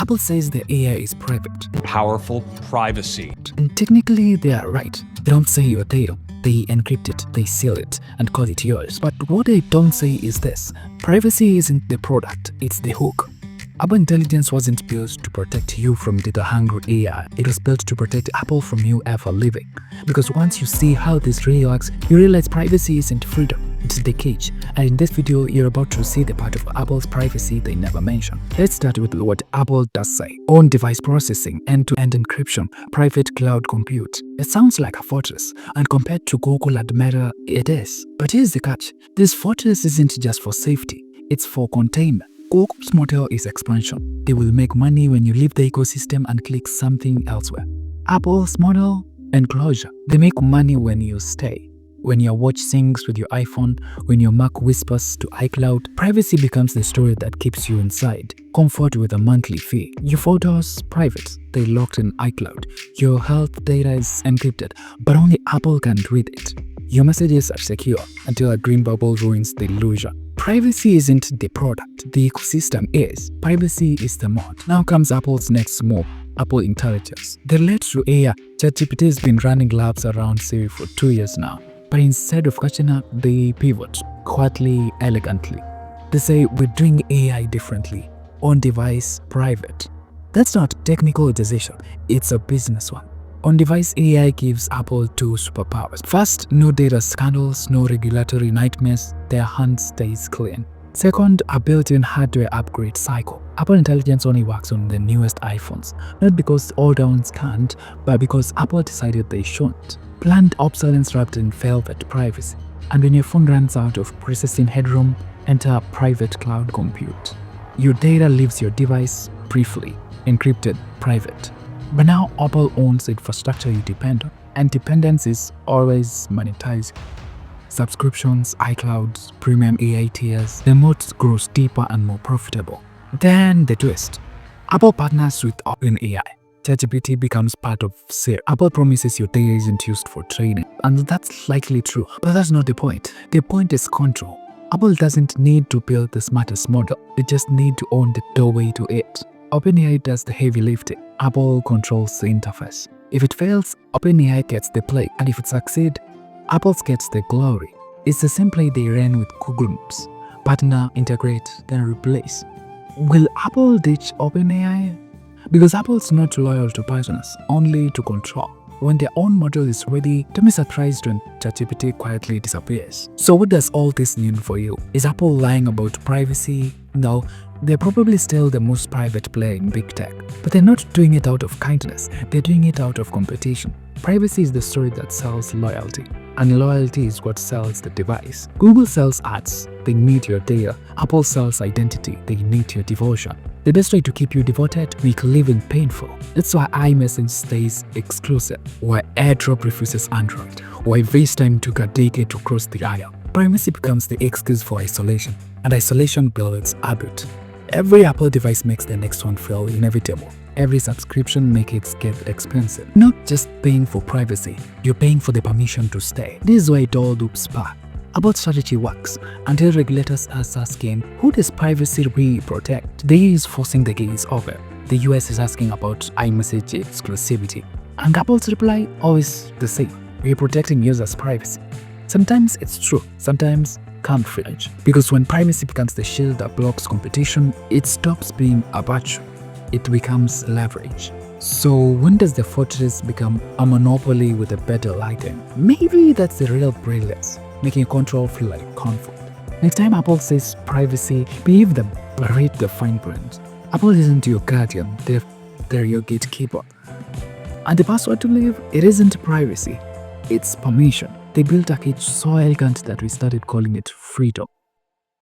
Apple says the AI is private. Powerful privacy. And technically, they are right. They don't say your data. They encrypt it, they seal it, and call it yours. But what they don't say is this: privacy isn't the product, it's the hook. Apple Intelligence wasn't built to protect you from data-hungry AI. It was built to protect Apple from you ever living. Because once you see how this really works, you realize privacy isn't freedom, it's the cage. And in this video, you're about to see the part of Apple's privacy they never mention. Let's start with what Apple does say: on-device processing, end-to-end encryption, private cloud compute. It sounds like a fortress, and compared to Google and Meta, it is. But here's the catch: this fortress isn't just for safety, it's for containment. Google's model is expansion. They will make money when you leave the ecosystem and click something elsewhere. Apple's model, enclosure. They make money when you stay. When your watch syncs with your iPhone, when your Mac whispers to iCloud, privacy becomes the story that keeps you inside. Comfort with a monthly fee. Your photos, private. They're locked in iCloud. Your health data is encrypted, but only Apple can read it. Your messages are secure until a green bubble ruins the illusion. Privacy isn't the product, the ecosystem is. Privacy is the moat. Now comes Apple's next move: Apple Intelligence. They led to AI. ChatGPT has been running labs around Siri for 2 years now. But instead of catching up, they pivot quietly, elegantly. They say, we're doing AI differently. On-device, private. That's not a technical decision, it's a business one. On-device AI gives Apple two superpowers. First, no data scandals, no regulatory nightmares, their hands stays clean. Second, a built-in hardware upgrade cycle. Apple Intelligence only works on the newest iPhones, not because older ones can't, but because Apple decided they shouldn't. Planned obsolescence wrapped in velvet privacy. And when your phone runs out of processing headroom, enter private cloud compute. Your data leaves your device briefly, encrypted, private. But now Apple owns infrastructure you depend on, and dependence is always monetized. Subscriptions, iCloud, premium AI tiers, the moat grows deeper and more profitable. Then the twist: Apple partners with OpenAI. ChatGPT becomes part of Siri. Apple promises your data isn't used for training, and that's likely true, but that's not the point. The point is control. Apple doesn't need to build the smartest model, they just need to own the doorway to it. OpenAI does the heavy lifting. Apple controls the interface. If it fails, OpenAI gets the play, and if it succeeds, Apple gets the glory. It's the same play they ran with Google Maps: partner, integrate, then replace. Will Apple ditch OpenAI? Because Apple's not loyal to partners, only to control. When their own model is ready, don't be surprised when ChatGPT quietly disappears. So what does all this mean for you? Is Apple lying about privacy? No, they're probably still the most private player in big tech. But they're not doing it out of kindness, they're doing it out of competition. Privacy is the story that sells loyalty, and loyalty is what sells the device. Google sells ads, they need your data. Apple sells identity, they need your devotion. The best way to keep you devoted, make living painful. That's why iMessage stays exclusive, why AirDrop refuses Android, why FaceTime took a decade to cross the aisle. Privacy becomes the excuse for isolation, and isolation builds habit. Every Apple device makes the next one feel inevitable. Every subscription makes it get expensive. Not just paying for privacy, you're paying for the permission to stay. This is why it all loops back. Apple's strategy works until regulators are asking, who does privacy really protect? The EU is forcing the gaze over. The US is asking about iMessage exclusivity. And Apple's reply, always the same: we're protecting users' privacy. Sometimes it's true, sometimes can't flinch. Because when privacy becomes the shield that blocks competition, it stops being a virtue. It becomes leverage. So when does the fortress become a monopoly with a better lighting? Maybe that's the real brilliance, making control feel like comfort. Next time Apple says privacy, believe them, but read the fine print. Apple isn't your guardian, they're your gatekeeper. And the password to live, it isn't privacy, it's permission. They built a cage so elegant that we started calling it freedom.